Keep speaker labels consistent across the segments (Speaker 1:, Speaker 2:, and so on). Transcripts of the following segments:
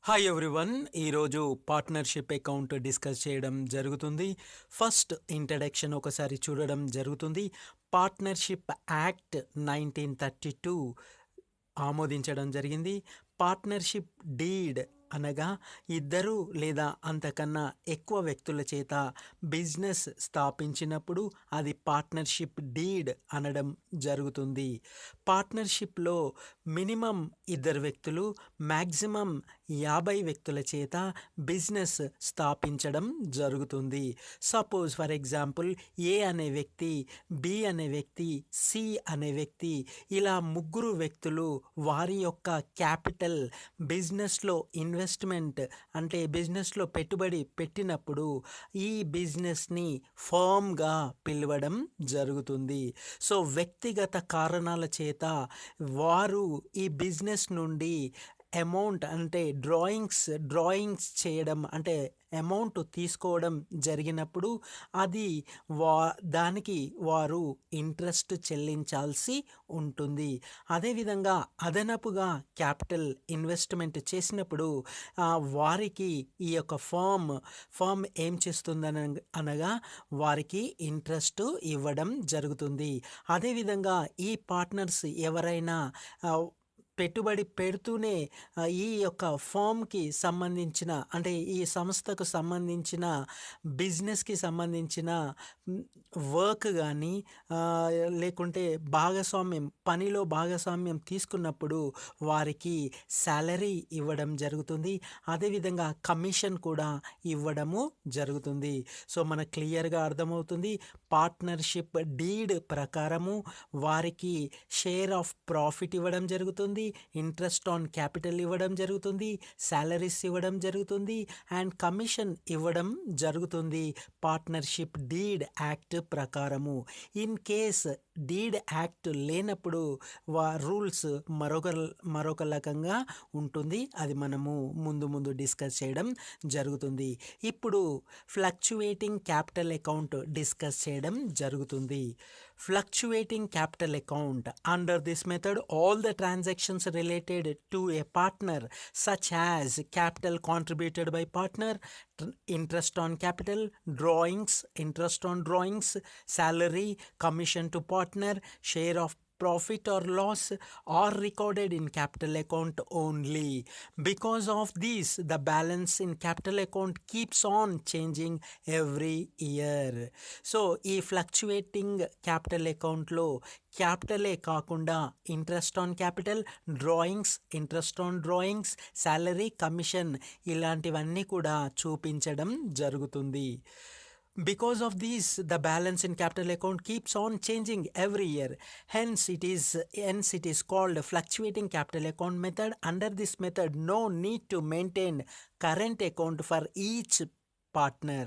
Speaker 1: Hi everyone. ఈరోజు partnership account discuss చేయడం జరుగుతుంది. ఫస్ట్ ఇంట్రడక్షన్ ఒకసారి చూడడం జరుగుతుంది. పార్ట్నర్షిప్ యాక్ట్ 1932 ఆమోదించడం జరిగింది. పార్ట్నర్షిప్ డీడ్ అనగా ఇద్దరు లేదా అంతకన్నా ఎక్కువ వ్యక్తుల చేత బిజినెస్ స్థాపించినప్పుడు అది పార్ట్నర్షిప్ డీడ్ అనడం జరుగుతుంది. పార్ట్నర్షిప్లో మినిమం ఇద్దరు వ్యక్తులు, మ్యాక్సిమం 50 వ్యక్తుల చేత బిజినెస్ స్థాపించడం జరుగుతుంది. సపోజ్ ఫర్ ఎగ్జాంపుల్ ఏ అనే వ్యక్తి, బి అనే వ్యక్తి, సి అనే వ్యక్తి, ఇలా ముగ్గురు వ్యక్తులు వారి యొక్క క్యాపిటల్ బిజినెస్లో ఇన్వెస్ట్మెంట్ అంటే బిజినెస్లో పెట్టుబడి పెట్టినప్పుడు ఈ బిజినెస్ని ఫర్మ్గా పిలవడం జరుగుతుంది. సో వ్యక్తిగత కారణాల చేత వారు ఈ బిజినెస్ నుండి అమౌంట్ అంటే డ్రాయింగ్స్ చేయడం అంటే అమౌంట్ తీసుకోవడం జరిగినప్పుడు అది దానికి వారు ఇంట్రెస్ట్ చెల్లించాల్సి ఉంటుంది. అదేవిధంగా అదనపుగా క్యాపిటల్ ఇన్వెస్ట్మెంట్ చేసినప్పుడు వారికి ఈ యొక్క ఫర్మ్ ఏం చేస్తుందని అనగా వారికి ఇంట్రెస్ట్ ఇవ్వడం జరుగుతుంది. అదేవిధంగా ఈ పార్ట్నర్స్ ఎవరైనా పెట్టుబడి పెడుతూనే ఈ యొక్క ఫర్మ్కి సంబంధించిన అంటే ఈ సంస్థకు సంబంధించిన బిజినెస్కి సంబంధించిన వర్క్ కానీ లేకుంటే పనిలో భాగస్వామ్యం తీసుకున్నప్పుడు వారికి శాలరీ ఇవ్వడం జరుగుతుంది. అదేవిధంగా కమిషన్ కూడా ఇవ్వడము జరుగుతుంది. సో మనకు క్లియర్గా అర్థమవుతుంది. పార్ట్నర్షిప్ డీడ్ ప్రకారము వారికి షేర్ ఆఫ్ ప్రాఫిట్ ఇవ్వడం జరుగుతుంది, ఇంట్రెస్ట్ ఆన్ క్యాపిటల్ ఇవ్వడం జరుగుతుంది, సాలరీస్ ఇవ్వడం జరుగుతుంది అండ్ కమిషన్ ఇవ్వడం జరుగుతుంది పార్ట్నర్షిప్ డీడ్ యాక్ట్ ప్రకారము. ఇన్ కేస్ డీడ్ యాక్ట్ లేనప్పుడు రూల్స్ మరొక రకంగా ఉంటుంది. అది మనము ముందు డిస్కస్ చేయడం జరుగుతుంది. ఇప్పుడు ఫ్లక్చువేటింగ్ క్యాపిటల్ అకౌంట్ డిస్కస్ చేయడం జరుగుతుంది. Fluctuating capital account under this method all the transactions related to a partner such as capital contributed by partner, interest on capital, interest on drawings, salary, commission to partner, share of profit or loss are recorded in capital account only. Because of this, the balance in capital account keeps on changing every year. So ఈ fluctuating capital అకౌంట్లో క్యాపిటలే కాకుండా interest on capital, interest on drawings, salary, commission ఇలాంటివన్నీ కూడా చూపించడం జరుగుతుంది. Because of this, the balance in capital account keeps on changing every year. Hence it is called fluctuating capital account method. Under this method, no need to maintain current account for each partner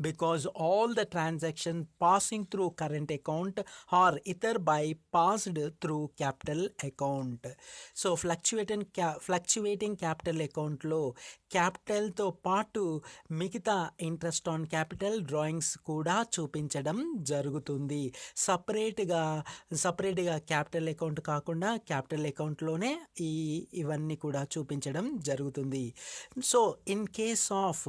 Speaker 1: because all the transactions passing through current account are either bypassed through capital account. So fluctuating capital account లో క్యాపిటల్తో పాటు మిగతా interest on capital, drawings కూడా చూపించడం జరుగుతుంది. సపరేట్గా capital account కాకుండా capital అకౌంట్లోనే ఇవన్నీ కూడా చూపించడం జరుగుతుంది. So in case of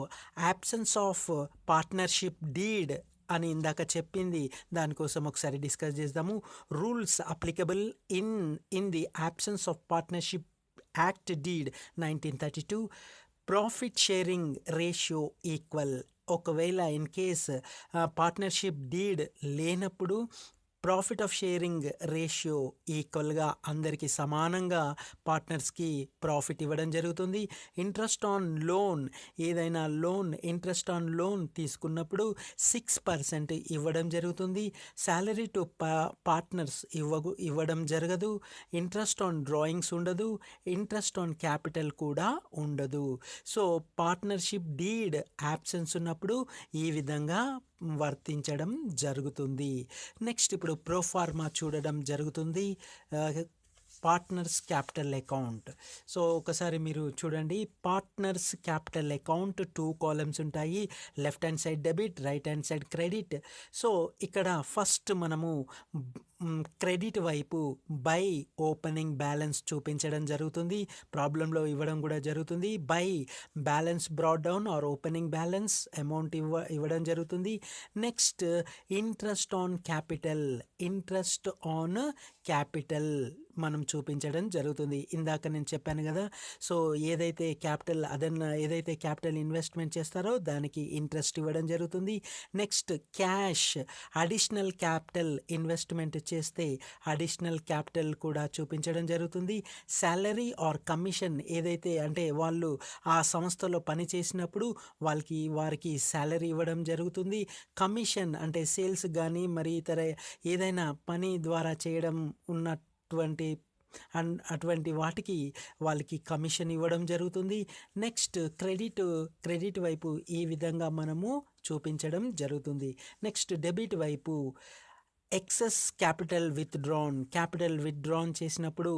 Speaker 1: absence of partnership deed అని ఇందాక చెప్పింది, దానికోసం ఒకసారి డిస్కస్ చేద్దాము. Rules applicable in the absence of partnership act deed 1932. Profit sharing ratio equal. ఒకవేళ ఇన్ కేస్ పార్ట్నర్షిప్ డీడ్ లేనప్పుడు ప్రాఫిట్ ఆఫ్ షేరింగ్ రేషియో ఈక్వల్గా అందరికీ సమానంగా పార్ట్నర్స్కి ప్రాఫిట్ ఇవ్వడం జరుగుతుంది. ఇంట్రెస్ట్ ఆన్ లోన్, ఏదైనా ఇంట్రెస్ట్ ఆన్ లోన్ తీసుకున్నప్పుడు 6% ఇవ్వడం జరుగుతుంది. శాలరీ టు పార్ట్నర్స్ ఇవ్వడం జరగదు. ఇంట్రెస్ట్ ఆన్ డ్రాయింగ్స్ ఉండదు. ఇంట్రెస్ట్ ఆన్ క్యాపిటల్ కూడా ఉండదు. సో పార్ట్నర్షిప్ డీడ్ యాబ్సెన్స్ ఉన్నప్పుడు ఈ విధంగా వర్తించడం జరుగుతుంది. నెక్స్ట్ ఇప్పుడు ప్రోఫార్మా చూడడం జరుగుతుంది. Partners capital account. సో ఒకసారి మీరు చూడండి. పార్ట్నర్స్ క్యాపిటల్ అకౌంట్ 2 కాలమ్స్ ఉంటాయి. Left hand side debit, right hand side credit. So ఇక్కడ ఫస్ట్ మనము క్రెడిట్ వైపు బై ఓపెనింగ్ బ్యాలెన్స్ చూపించడం జరుగుతుంది. ప్రాబ్లంలో ఇవ్వడం కూడా జరుగుతుంది. By balance brought down are opening balance amount ఇవ్వడం జరుగుతుంది. నెక్స్ట్ ఇంట్రెస్ట్ ఆన్ క్యాపిటల్ మనం చూపించడం జరుగుతుంది. ఇందాక నేను చెప్పాను కదా, సో ఏదైతే క్యాపిటల్ ఇన్వెస్ట్మెంట్ చేస్తారో దానికి ఇంట్రెస్ట్ ఇవ్వడం జరుగుతుంది. Next cash, additional capital investment చేస్తే అడిషనల్ క్యాపిటల్ కూడా చూపించడం జరుగుతుంది. సాలరీ ఆర్ కమిషన్, ఏదైతే అంటే వాళ్ళు ఆ సంస్థలో పని చేసినప్పుడు వారికి సాలరీ ఇవ్వడం జరుగుతుంది. కమిషన్ అంటే సేల్స్ కానీ మరి ఇతర ఏదైనా పని ద్వారా చేయడం అటువంటి వాటికి వాళ్ళకి కమిషన్ ఇవ్వడం జరుగుతుంది. నెక్స్ట్ క్రెడిట్ వైపు ఈ విధంగా మనము చూపించడం జరుగుతుంది. నెక్స్ట్ డెబిట్ వైపు ఎక్సెస్ క్యాపిటల్ విత్డ్రాన్ చేసినప్పుడు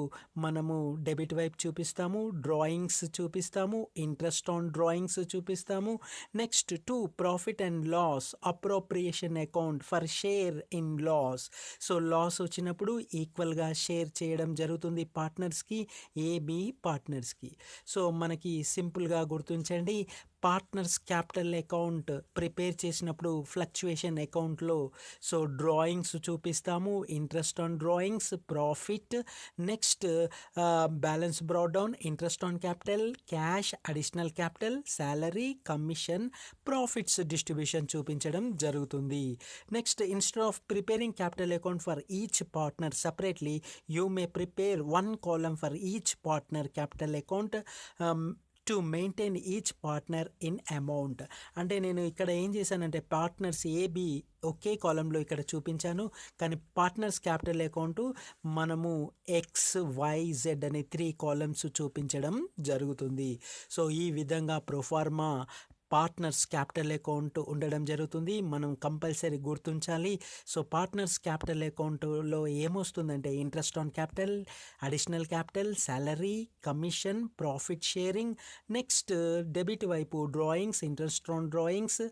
Speaker 1: మనము డెబిట్ వైపు చూపిస్తాము, డ్రాయింగ్స్ చూపిస్తాము, ఇంట్రెస్ట్ ఆన్ డ్రాయింగ్స్ చూపిస్తాము. Next 2 profit and loss appropriation account for share in loss. So loss వచ్చినప్పుడు ఈక్వల్గా షేర్ చేయడం జరుగుతుంది పార్ట్నర్స్కి, ఏబి పార్ట్నర్స్కి. సో మనకి సింపుల్గా గుర్తుంచండి, పార్ట్నర్స్ క్యాపిటల్ అకౌంట్ ప్రిపేర్ చేసినప్పుడు ఫ్లక్చుయేషన్ అకౌంట్లో సో డ్రాయింగ్స్ చూపిస్తాము, interest on drawings, profit, next balance brought down, interest on capital, cash, additional capital, salary, commission, profits distribution చూపించడం జరుగుతుంది. Next instead of preparing capital account for each partner separately, you may prepare 1 column for each partner capital account to maintain each partner in amount. అంటే నేను ఇక్కడ ఏం చేశానంటే partners AB ఒకే కాలంలో ఇక్కడ చూపించాను, కానీ పార్ట్నర్స్ క్యాపిటల్ అకౌంట్ మనము XYZ అనే 3 columns చూపించడం జరుగుతుంది. సో ఈ విధంగా ప్రొఫార్మా పార్ట్నర్స్ క్యాపిటల్ అకౌంట్ ఉండడం జరుగుతుంది. మనం కంపల్సరీ గుర్తుంచాలి. సో పార్ట్నర్స్ క్యాపిటల్ అకౌంట్లో ఏమొస్తుందంటే interest on capital, additional capital, salary, commission, profit sharing. Next debit వైపు drawings, interest on drawings,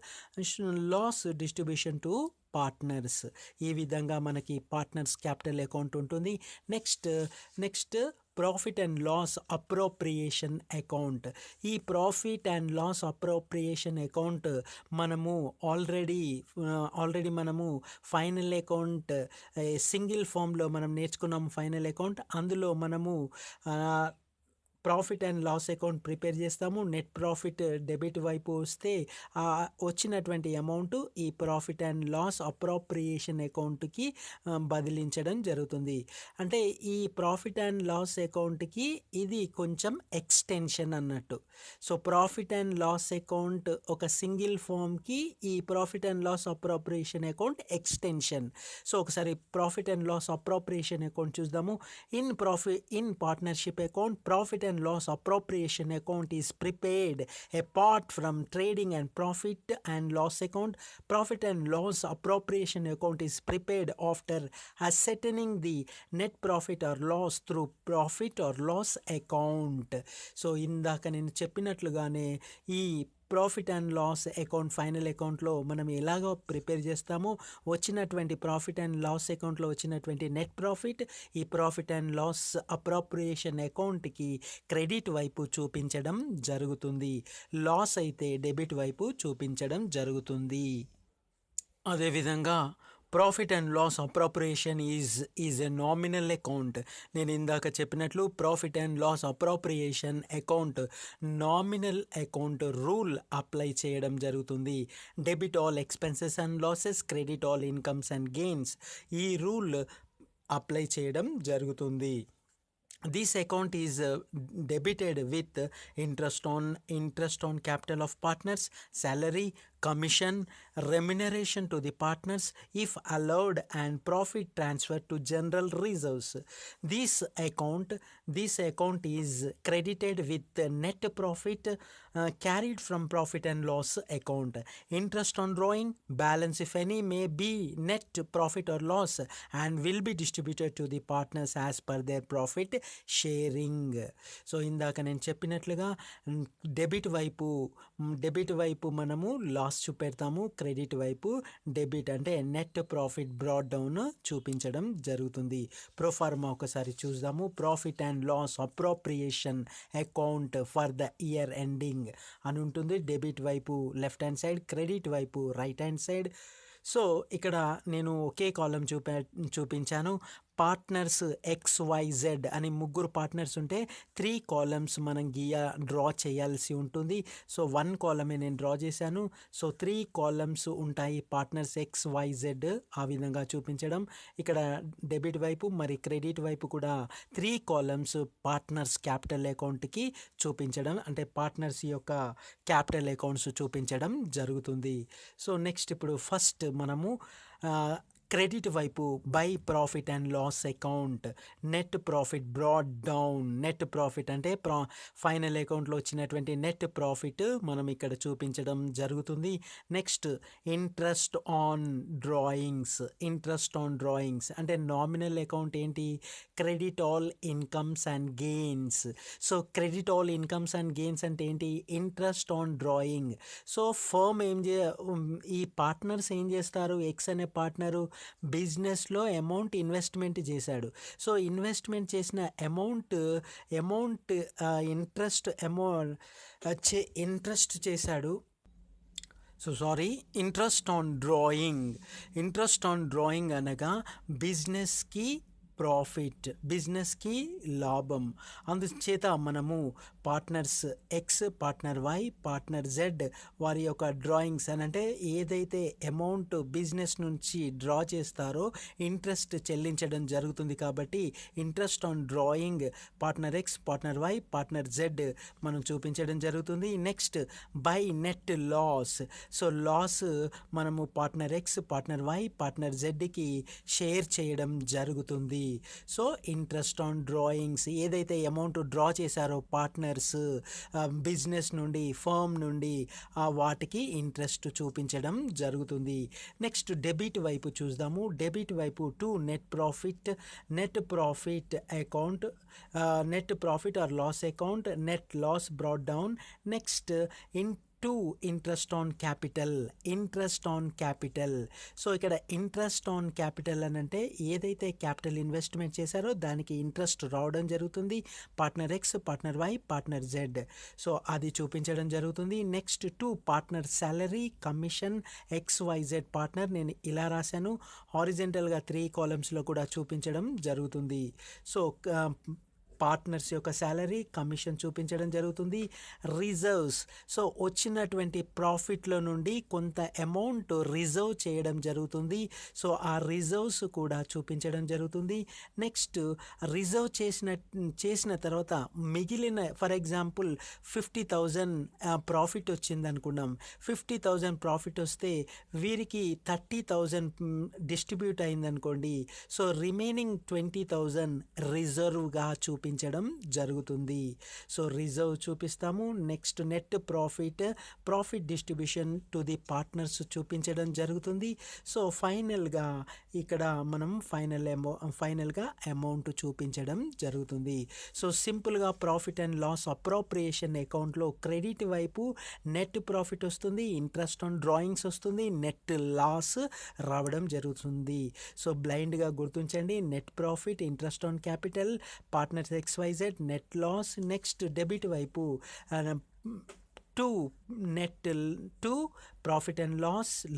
Speaker 1: loss distribution to partners. ఈ విధంగా మనకి పార్ట్నర్స్ క్యాపిటల్ అకౌంట్ ఉంటుంది. Next profit and loss appropriation account. ఈ profit and loss appropriation account మనము already మనము final account single ఫామ్లో మనం నేర్చుకున్నాము. ఫైనల్ అకౌంట్ అందులో మనము profit and loss account prepare చేస్తాము. నెట్ ప్రాఫిట్ డెబిట్ వైపు వస్తే వచ్చినటువంటి అమౌంట్ ఈ ప్రాఫిట్ అండ్ లాస్ అప్రోప్రియేషన్ అకౌంట్కి బదిలించడం జరుగుతుంది. అంటే ఈ ప్రాఫిట్ అండ్ లాస్ అకౌంట్కి ఇది కొంచెం ఎక్స్టెన్షన్ అన్నట్టు. So profit and loss account ఒక సింగిల్ ఫామ్కి ఈ profit and loss appropriation account extension. So ఒకసారి profit and loss appropriation account చూద్దాము. In partnership account profit and loss appropriation account is prepared apart from trading and profit and loss account. Profit and loss appropriation account is prepared after ascertaining the net profit or loss through profit or loss account. So ఇందాక నేను చెప్పినట్లుగానే ఈ profit and loss account final అకౌంట్లో మనం ఎలాగో prepare చేస్తామో వచ్చినటువంటి profit and loss అకౌంట్లో వచ్చినటువంటి నెట్ ప్రాఫిట్ ఈ ప్రాఫిట్ అండ్ లాస్ అప్రోప్రియేషన్ అకౌంట్కి క్రెడిట్ వైపు చూపించడం జరుగుతుంది. లాస్ అయితే డెబిట్ వైపు చూపించడం జరుగుతుంది. అదేవిధంగా profit and loss appropriation is a nominal account. నేను ఇందాక చెప్పినట్లు profit and loss appropriation account nominal account rule apply చేయడం జరుగుతుంది. Debit all expenses and losses, credit all incomes and gains, ఈ రూల్ అప్లై చేయడం జరుగుతుంది. This account is debited with interest on capital of partners, salary, commission, remuneration to the partners if allowed, and profit transfer to general reserves. This account is credited with net profit carried from profit and loss account. Interest on drawing, balance if any, may be net profit or loss and will be distributed to the partners as per their profit sharing. So ఇందాక నేను చెప్పినట్లుగా debit వైపు మనము loss loss చూపెడతాము, credit వైపు debit అంటే net profit brought down చూపించడం జరుగుతుంది. ప్రోఫార్మా ఒకసారి చూద్దాము. Profit and loss appropriation account for the year ending అని ఉంటుంది. డెబిట్ వైపు లెఫ్ట్ హ్యాండ్ సైడ్, క్రెడిట్ వైపు రైట్ హ్యాండ్ సైడ్. సో ఇక్కడ నేను ఒకే కాలం చూపించాను. పార్ట్నర్స్ XYZ అని ముగ్గురు పార్ట్నర్స్ ఉంటే 3 కాలమ్స్ మనం డ్రా చేయాల్సి ఉంటుంది. సో 1 కాలమే నేను డ్రా చేశాను. సో 3 కాలమ్స్ ఉంటాయి పార్ట్నర్స్ XYZ ఆ విధంగా చూపించడం. ఇక్కడ డెబిట్ వైపు మరి క్రెడిట్ వైపు కూడా 3 కాలమ్స్ పార్ట్నర్స్ క్యాపిటల్ అకౌంట్కి చూపించడం, అంటే పార్ట్నర్స్ యొక్క క్యాపిటల్ అకౌంట్స్ చూపించడం జరుగుతుంది. సో నెక్స్ట్ ఇప్పుడు ఫస్ట్ మనము క్రెడిట్ వైపు by profit and loss account, net profit brought down. Net profit అంటే ఫైనల్ అకౌంట్లో వచ్చినటువంటి నెట్ ప్రాఫిట్ మనం ఇక్కడ చూపించడం జరుగుతుంది. Next interest on drawings. Interest on drawings అంటే నామినల్ అకౌంట్ ఏంటి? Credit all incomes and gains. So credit all incomes and gains అంటే ఏంటి? Interest on drawing. So firm ఈ పార్ట్నర్స్ ఏం చేస్తారు? ఎక్స్ అనే పార్ట్నరు బిజినెస్లో అమౌంట్ ఇన్వెస్ట్మెంట్ చేశాడు. సో ఇన్వెస్ట్మెంట్ చేసిన అమౌంట్ ఇంట్రెస్ట్ చేశాడు. Interest on drawing. Interest on drawing అనగా బిజినెస్కి ప్రాఫిట్, బిజినెస్కి లాభం. అందుచేత మనము partners X, partner Y, partner Z వారి యొక్క డ్రాయింగ్స్ అని అంటే ఏదైతే అమౌంట్ బిజినెస్ నుంచి డ్రా చేస్తారో ఇంట్రెస్ట్ చెల్లించడం జరుగుతుంది. కాబట్టి interest on drawing partner X, partner Y, partner Z మనం చూపించడం జరుగుతుంది. Next by net loss. So loss మనము partner X, partner Y, partner Zకి షేర్ చేయడం జరుగుతుంది. సో ఇంట్రెస్ట్ ఆన్ డ్రాయింగ్స్ ఏదైతే అమౌంట్ డ్రా చేశారో పార్ట్నర్స్ బిజినెస్ నుండి, ఫర్మ్ నుండి వాటికి ఇంట్రెస్ట్ చూపించడం జరుగుతుంది. నెక్స్ట్ డెబిట్ వైపు చూద్దాము. డెబిట్ వైపు to net profit account, net profit or loss account, net loss brought down. Next to interest on capital. So ఇక్కడ ఇంట్రెస్ట్ ఆన్ క్యాపిటల్ అని అంటే ఏదైతే క్యాపిటల్ ఇన్వెస్ట్మెంట్ చేశారో దానికి ఇంట్రెస్ట్ రావడం జరుగుతుంది. Partner X, partner Y, partner Z. So అది చూపించడం జరుగుతుంది. Next to partner salary, commission, XYZ partner నేను ఇలా రాశాను. హారిజెంటల్గా 3 కాలమ్స్లో కూడా చూపించడం జరుగుతుంది. సో పార్ట్నర్స్ యొక్క శాలరీ, కమిషన్ చూపించడం జరుగుతుంది. రిజర్వ్స్. సో వచ్చినటువంటి ప్రాఫిట్లో నుండి కొంత అమౌంట్ రిజర్వ్ చేయడం జరుగుతుంది. సో ఆ రిజర్వ్స్ కూడా చూపించడం జరుగుతుంది. నెక్స్ట్ రిజర్వ్ చేసిన తర్వాత మిగిలిన ఫర్ ఎగ్జాంపుల్ 50,000 ప్రాఫిట్ వచ్చింది అనుకున్నాం. 50,000 ప్రాఫిట్ వస్తే వీరికి 30,000 డిస్ట్రిబ్యూట్ అయింది అనుకోండి. సో రిమైనింగ్ 20,000 రిజర్వ్గా చూపించడం జరుగుతుంది. సో రిజర్వ్ చూపిస్తాము. Next net profit distribution to the partners చూపించడం జరుగుతుంది. సో ఫైనల్గా ఇక్కడ మనం ఫైనల్గా అమౌంట్ చూపించడం జరుగుతుంది. సో సింపుల్గా ప్రాఫిట్ అండ్ లాస్ అప్రోప్రియేషన్ అకౌంట్లో క్రెడిట్ వైపు నెట్ ప్రాఫిట్ వస్తుంది, ఇంట్రెస్ట్ ఆన్ డ్రాయింగ్స్ వస్తుంది, నెట్ లాస్ రావడం జరుగుతుంది. సో బ్లైండ్గా గుర్తుంచండి. Net profit, interest on capital, partners XYZ, net loss. Next debit వైపు to profit and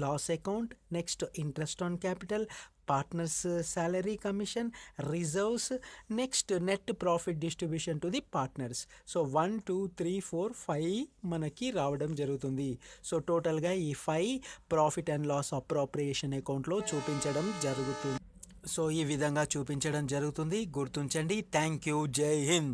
Speaker 1: loss account. Next interest on capital, partners salary, commission, reserves. Next net profit distribution to the partners. So 1, 2, 3, 4, 5 మనకి రావడం జరుగుతుంది. So టోటల్గా ఈ 5 profit and loss appropriation అకౌంట్లో చూపించడం జరుగుతుంది. So ఈ విధంగా చూపించడం జరుగుతుంది. గుర్తుంచండి. Thank you. జై హింద్.